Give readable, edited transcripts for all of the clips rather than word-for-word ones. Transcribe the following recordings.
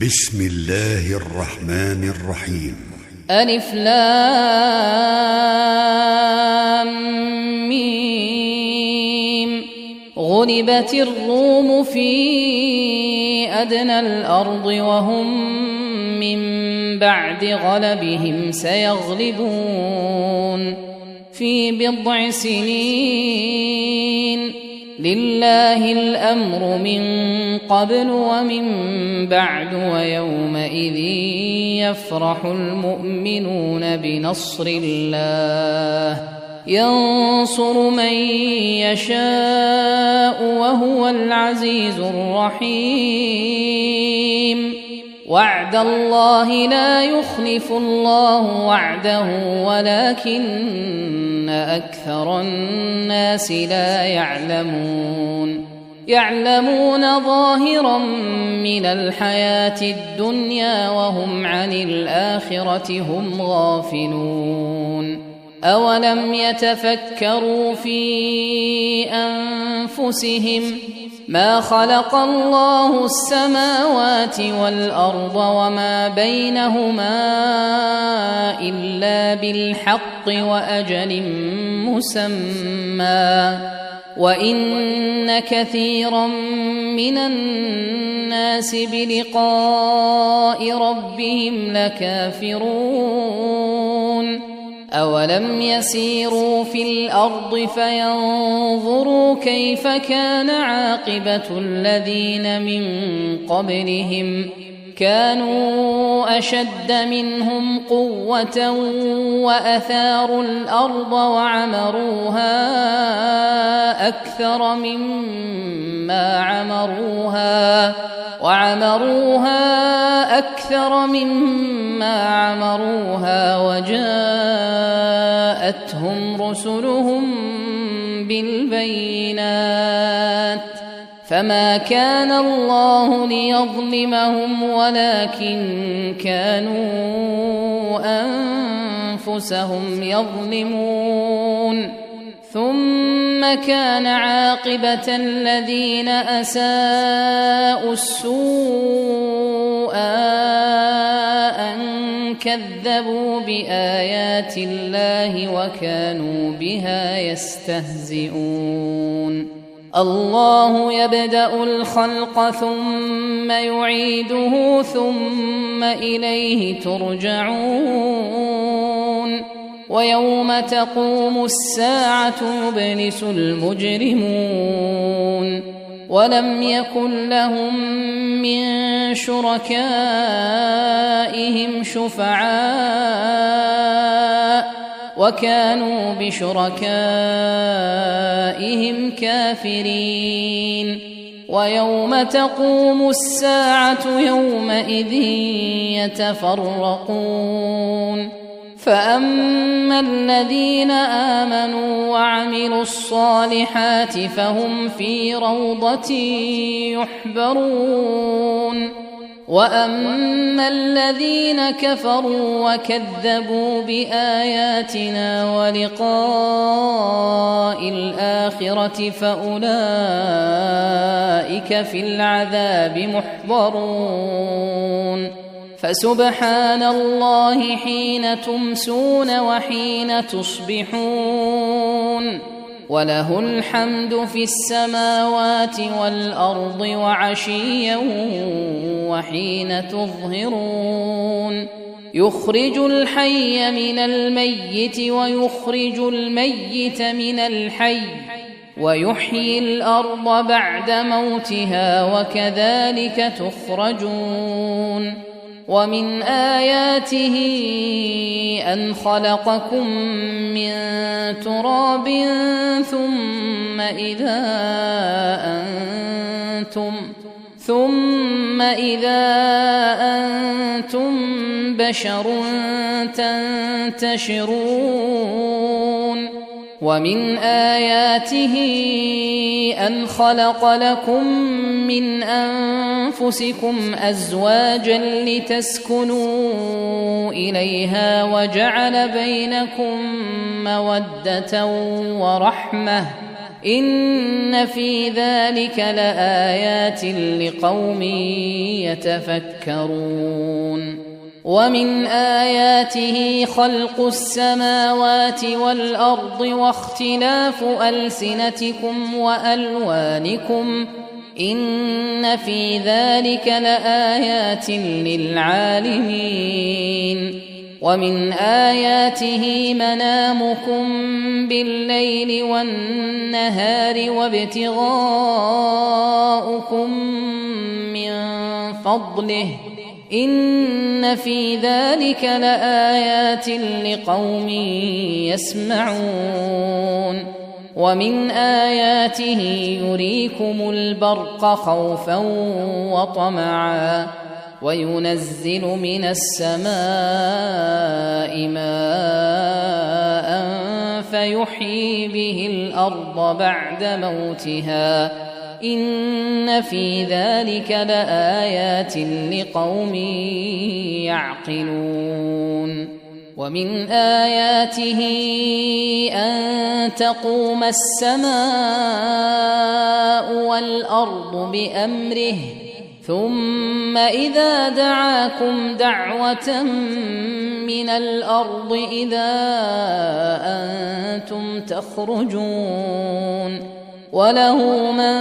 بسم الله الرحمن الرحيم. ألف لام ميم. غلبت الروم في أدنى الأرض وهم من بعد غلبهم سيغلبون في بضع سنين. لله الأمر من قبل ومن بعد ويومئذ يفرح المؤمنون بنصر الله ينصر من يشاء وهو العزيز الرحيم. وعد الله لا يخلف الله وعده ولكن أكثر الناس لا يعلمون ظاهرا من الحياة الدنيا وهم عن الآخرة هم غافلون. أولم يتفكروا في أنفسهم ما خلق الله السماوات والأرض وما بينهما إلا بالحق وأجل مسمى وإن كثيرا من الناس بلقاء ربهم لكافرون. أولم يسيروا في الأرض فينظروا كيف كان عاقبة الذين من قبلهم كانوا أشد منهم قوة وأثاروا الأرض وعمروها أكثر مما عمروها وجاءتهم رسلهم بالبينات فما كان الله ليظلمهم ولكن كانوا أنفسهم يظلمون. ثم كان عاقبة الذين أساءوا السوء أن كذبوا بآيات الله وكانوا بها يستهزئون. الله يبدأ الخلق ثم يعيده ثم إليه ترجعون. ويوم تقوم الساعة يبلس المجرمون ولم يكن لهم من شركائهم شفعاء وكانوا بشركائهم كافرين. ويوم تقوم الساعة يومئذ يتفرقون. فأما الذين آمنوا وعملوا الصالحات فهم في روضة يحبرون. وأما الذين كفروا وكذبوا بآياتنا ولقاء الآخرة فأولئك في العذاب محضرون. فسبحان الله حين تمسون وحين تصبحون وله الحمد في السماوات والأرض وعشيا وحين تظهرون. يخرج الحي من الميت ويخرج الميت من الحي ويحيي الأرض بعد موتها وكذلك تخرجون. ومن آياته أن خلقكم من تراب ثم إذا أنتم بشر تنتشرون. ومن آياته أن خلق لكم من أنفسكم أزواجا لتسكنوا إليها وجعل بينكم مودة ورحمة إن في ذلك لآيات لقوم يتفكرون ومن آياته خلق السماوات والأرض واختلاف ألسنتكم وألوانكم إن في ذلك لآيات للعالمين ومن آياته منامكم بالليل والنهار وابتغاؤكم من فضله إن في ذلك لآيات لقوم يسمعون ومن آياته يريكم البرق خوفا وطمعا وينزل من السماء ماء فيحيي به الأرض بعد موتها إن في ذلك لآيات لقوم يعقلون ومن آياته أن تقوم السماء والأرض بأمره ثم إذا دعاكم دعوة من الأرض إذا أنتم تخرجون وله من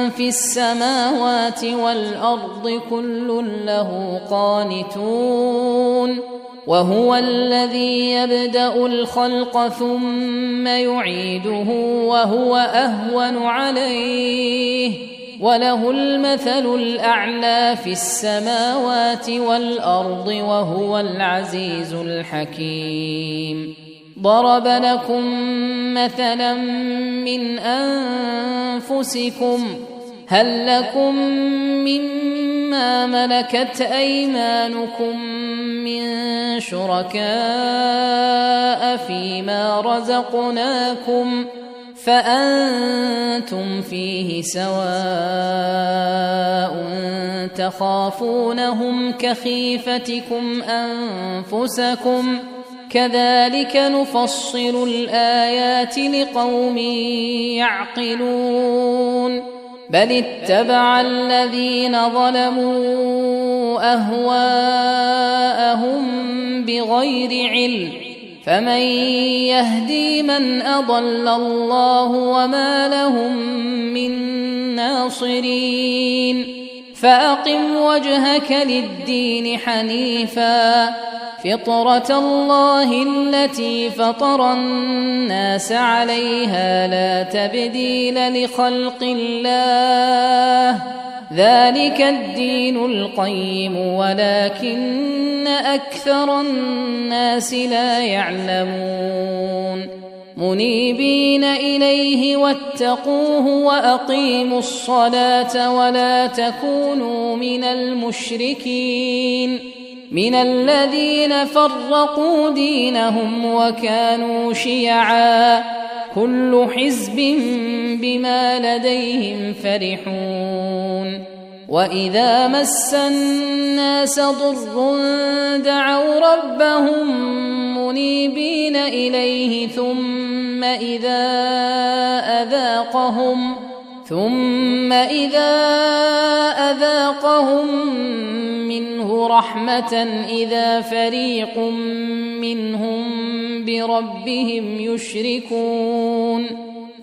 في السماوات والأرض كل له قانتون وهو الذي يبدأ الخلق ثم يعيده وهو أهون عليه وله المثل الأعلى في السماوات والأرض وهو العزيز الحكيم ضرب لكم مثلا من أنفسكم هل لكم مما ملكت أيمانكم من شركاء فيما رزقناكم فأنتم فيه سواء تخافونهم كخيفتكم أنفسكم كذلك نفصل الآيات لقوم يعقلون بل اتبع الذين ظلموا أهواءهم بغير علم فمن يهدي من أضل الله وما لهم من ناصرين فأقم وجهك للدين حنيفا فطرة الله التي فطر الناس عليها لا تبديل لخلق الله ذلك الدين القيم ولكن أكثر الناس لا يعلمون منيبين إليه واتقوه وأقيموا الصلاة ولا تكونوا من المشركين من الذين فرقوا دينهم وكانوا شيعا كل حزب بما لديهم فرحون وإذا مس الناس ضر دعوا ربهم منيبين إليه ثم إذا أذاقهم منه رحمة إذا فريق منهم بربهم يشركون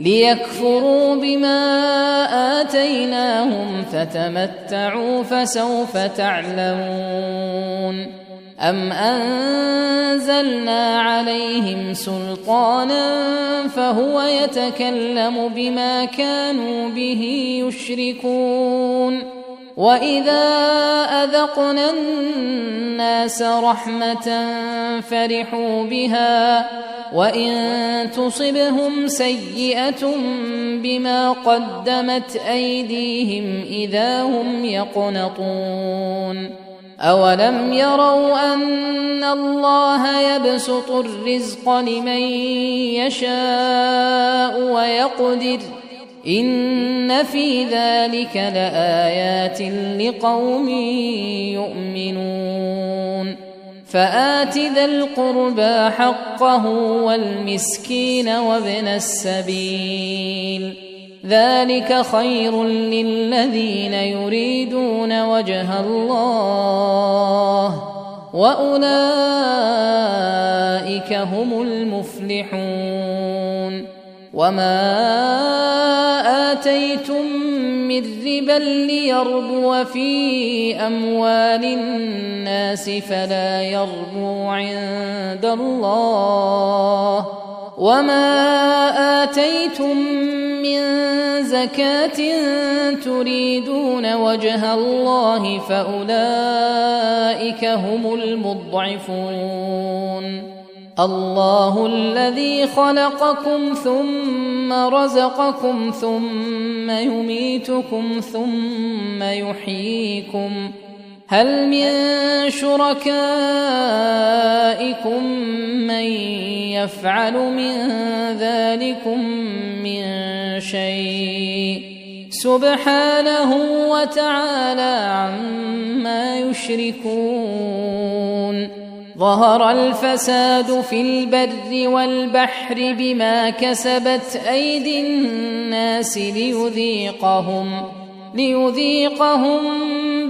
ليكفروا بما آتيناهم فتمتعوا فسوف تعلمون أم أنزلنا عليهم سلطانا فهو يتكلم بما كانوا به يشركون وإذا أذقنا الناس رحمة فرحوا بها وإن تصبهم سيئة بما قدمت أيديهم إذا هم يقنطون أولم يروا أن الله يبسط الرزق لمن يشاء ويقدر إن في ذلك لآيات لقوم يؤمنون فآت ذا القربى حقه والمسكين وابن السبيل ذلك خير للذين يريدون وجه الله وأولئك هم المفلحون. وما آتيتم من ربا ليربو في أموال الناس فلا يربو عند الله، وما آتيتم من زكاة تريدون وجه الله فأولئك هم المضعفون. الله الذي خلقكم ثم رزقكم ثم يميتكم ثم يحييكم، هل من شركائكم من يفعل من ذلكم من شيء؟ سبحانه وتعالى عما يشركون. ظهر الفساد في البر والبحر بما كسبت أيدي الناس ليذيقهم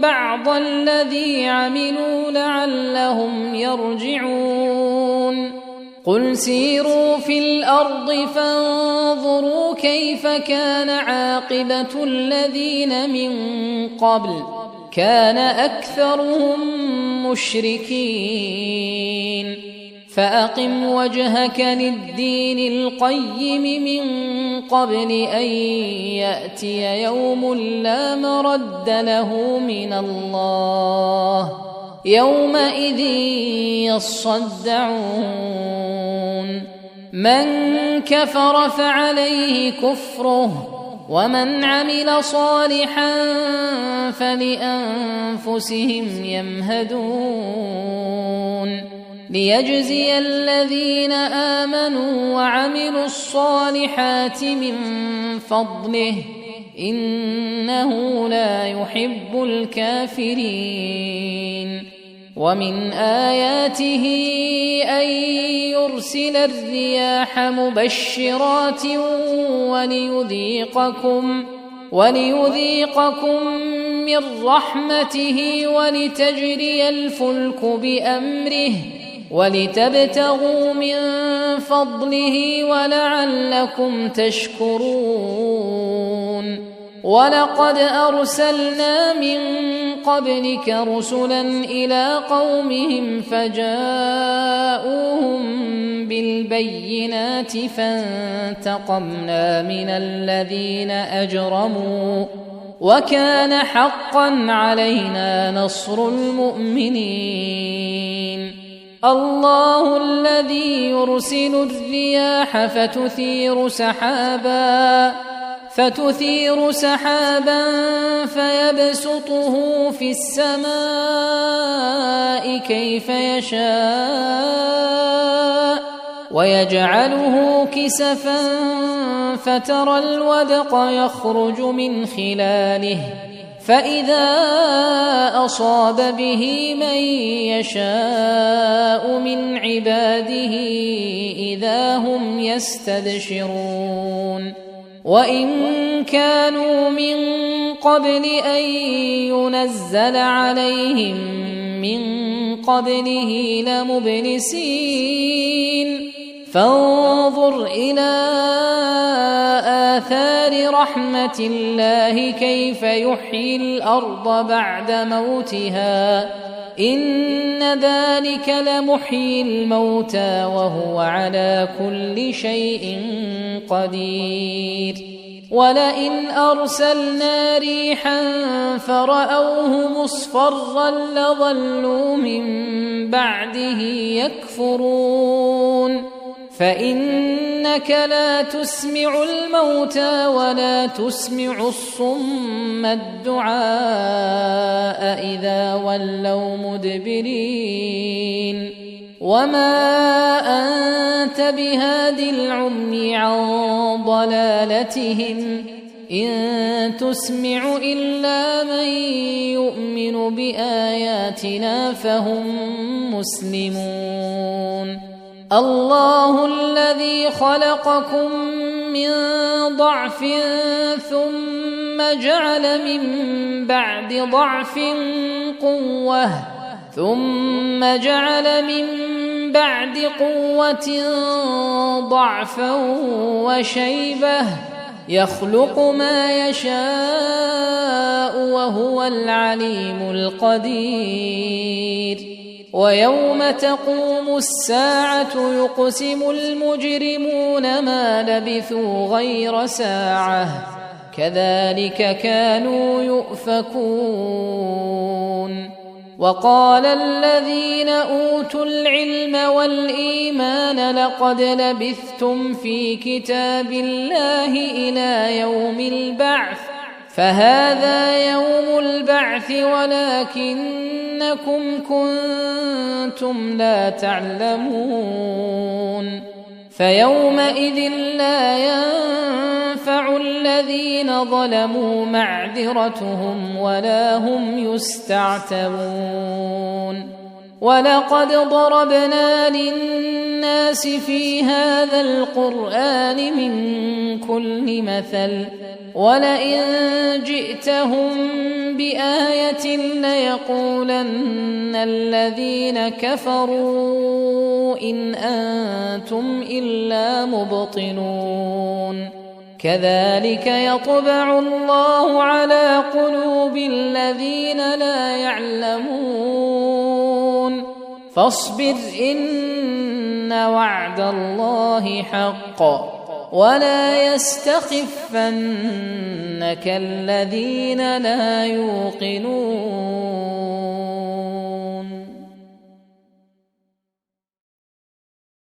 بعض الذي عملوا لعلهم يرجعون. قل سيروا في الأرض فانظروا كيف كان عاقبة الذين من قبل، كان أكثرهم مشركين. فأقم وجهك للدين القيم من قبل أن يأتي يوم لا مرد له من الله، يومئذ يصدعون. من كفر فعليه كفره، ومن عمل صالحا فلأنفسهم يمهدون. ليجزي الذين آمنوا وعملوا الصالحات من فضله، إنه لا يحب الكافرين. ومن آياته أن يرسل الرياح مبشرات وليذيقكم من رحمته ولتجري الفلك بأمره ولتبتغوا من فضله ولعلكم تشكرون. ولقد أرسلنا من قبلك رسلا إلى قومهم فجاءوهم بالبينات فانتقمنا من الذين أجرموا وكان حقا علينا نصر المؤمنين. الله الذي يرسل الرياح فتثير سحابا فيبسطه في السماء كيف يشاء ويجعله كسفا فترى الودق يخرج من خلاله فإذا أصاب به من يشاء من عباده إذا هم يستبشرون. وإن كانوا من قبل أن ينزل عليهم من قبله لمبلسين. فانظر إلى آثار رحمة الله كيف يحيي الأرض بعد موتها إن ذلك لمحيي الموتى وهو على كل شيء قدير. ولئن أرسلنا ريحا فرأوه مصفرا لظلوا من بعده يكفرون. فإنك لا تسمع الموتى ولا تسمع الصم الدعاء إذا ولوا مدبرين. وما أنت بهاد العمي عن ضلالتهم إن تسمع إلا من يؤمن بآياتنا فهم مسلمون. الله الذي خلقكم من ضعف ثم جعل من بعد ضعف قوة ثم جعل من بعد قوة ضعفا وشيبة يخلق ما يشاء وهو العليم القدير ويوم تقوم الساعة يقسم المجرمون ما لبثوا غير ساعة كذلك كانوا يؤفكون وقال الذين أوتوا العلم والإيمان لقد لبثتم في كتاب الله إلى يوم البعث فهذا يوم البعث ولكنكم كنتم لا تعلمون فيومئذ لا ينفع الذين ظلموا معذرتهم ولا هم يستعتبون ولقد ضربنا للناس في هذا القرآن من كل مثل ولئن جئتهم بآية ليقولن الذين كفروا إن أنتم إلا مبطلون كذلك يطبع الله على قلوب الذين لا يعلمون فاصبر إن وعد الله حق ولا يستخفنك الذين لا يوقنون